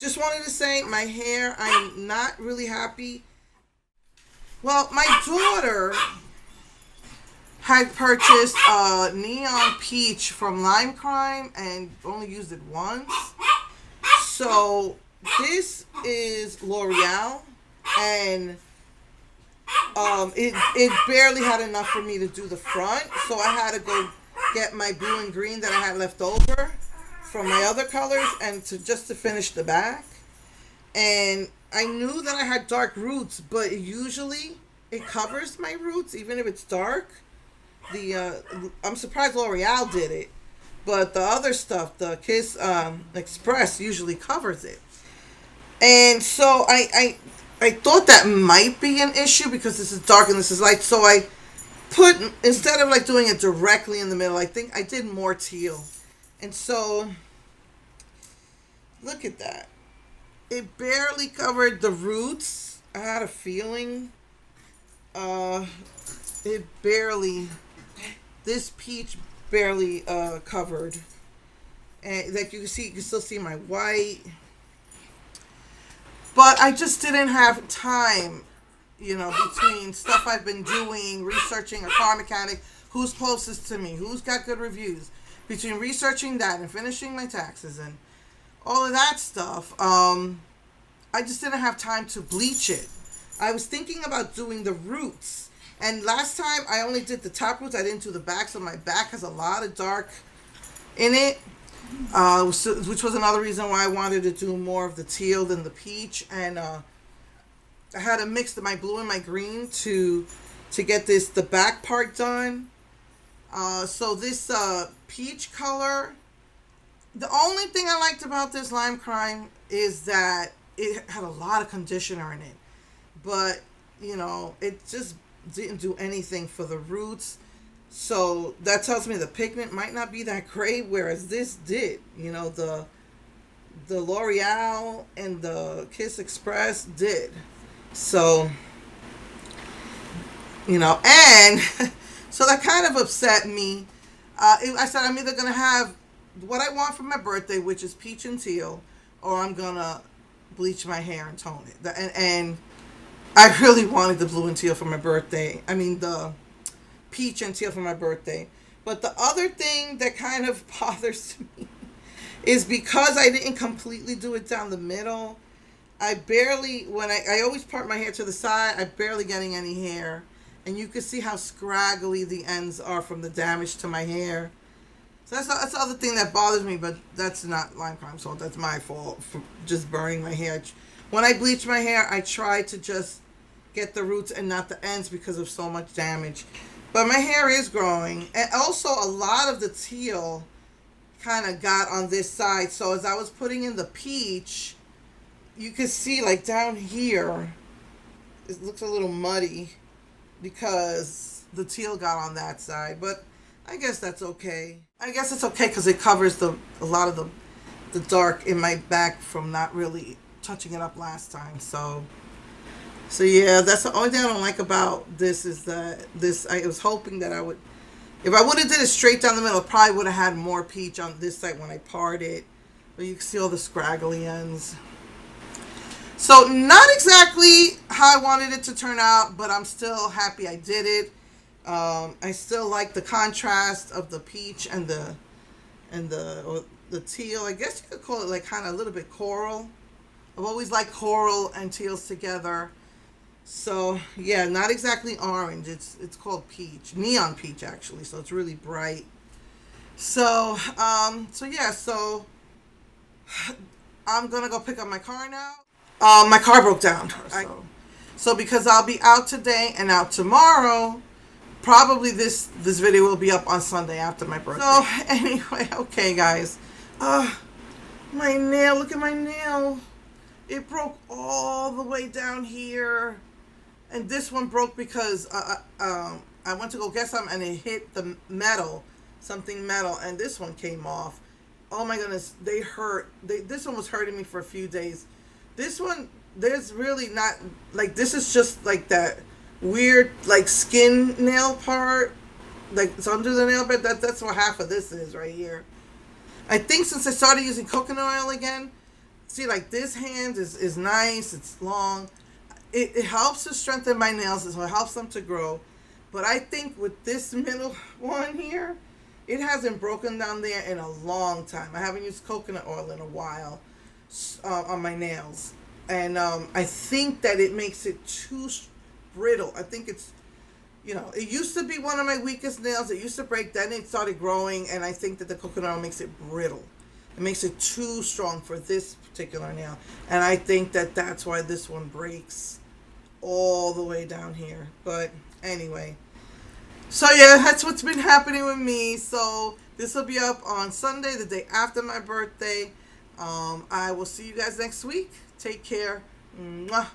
just wanted to say my hair, I'm not really happy. Well, my daughter had purchased a neon peach from Lime Crime and only used it once. So this is L'Oreal, and it barely had enough for me to do the front, so I had to go get my blue and green that I had left over from my other colors and to finish the back. And I knew that I had dark roots, but usually it covers my roots even if it's dark. I'm surprised L'Oreal did it, but the other stuff, the Kiss Express, usually covers it. And so I thought that might be an issue because this is dark and this is light. So I put, instead of like doing it directly in the middle, I think I did more teal. And so look at that. It barely covered the roots. I had a feeling this peach barely covered. And like you can still see my white. But I just didn't have time, between stuff I've been doing, researching a car mechanic, who's closest to me, who's got good reviews, between researching that and finishing my taxes and all of that stuff. I just didn't have time to bleach it. I was thinking about doing the roots. And last time I only did the top roots. I didn't do the back. So my back has a lot of dark in it. Which was another reason why I wanted to do more of the teal than the peach. And I had to mix my blue and my green to get the back part done. So this peach color, the only thing I liked about this Lime Crime is that it had a lot of conditioner in it. But, it just didn't do anything for the roots. So that tells me the pigment might not be that great, whereas this did. The L'Oreal and the Kiss Express did. So, and so that kind of upset me. I said I'm either going to have what I want for my birthday, which is peach and teal, or I'm going to bleach my hair and tone it. And I really wanted the blue and teal for my birthday. I mean, the peach and teal for my birthday. But the other thing that kind of bothers me is because I didn't completely do it down the middle, I always part my hair to the side, I'm barely getting any hair. And you can see how scraggly the ends are from the damage to my hair. So that's the other thing that bothers me, but that's not Lime Crime fault. That's my fault for just burning my hair. When I bleach my hair, I try to just get the roots and not the ends because of so much damage. But my hair is growing. And also a lot of the teal kind of got on this side. So as I was putting in the peach, you could see like down here, it looks a little muddy because the teal got on that side. But I guess that's okay. I guess it's okay because it covers a lot of the dark in my back from not really touching it up last time. So yeah, that's the only thing I don't like about this is that I was hoping that if I would have did it straight down the middle, I probably would have had more peach on this side when I part it. But you can see all the scraggly ends. So not exactly how I wanted it to turn out, but I'm still happy I did it. I still like the contrast of the peach and the teal. I guess you could call it like kind of a little bit coral. I've always liked coral and teals together. So yeah, not exactly orange. It's called peach, neon peach actually. So it's really bright. So yeah. So I'm gonna go pick up my car now. My car broke down. So because I'll be out today and out tomorrow, probably this video will be up on Sunday after my birthday. So anyway, okay guys. My nail. Look at my nail. It broke all the way down here. And this one broke because I went to go get some and it hit the metal, something metal, and this one came off. Oh my goodness, they hurt. This one was hurting me for a few days. This one, there's really not, like, this is just like that weird, like, skin nail part. Like, it's under the nail bed. That's what half of this is right here. I think since I started using coconut oil again, See, like this hand is nice. It's long. It helps to strengthen my nails, so it helps them to grow. But I think with this middle one here, it hasn't broken down there in a long time. I haven't used coconut oil in a while on my nails. And I think that it makes it too brittle. I think it's, it used to be one of my weakest nails. It used to break, then it started growing, and I think that the coconut oil makes it brittle. It makes it too strong for this particular nail. And I think that that's why this one breaks all the way down here. But anyway. So yeah, that's what's been happening with me. So this will be up on Sunday, the day after my birthday. I will see you guys next week. Take care. Mwah.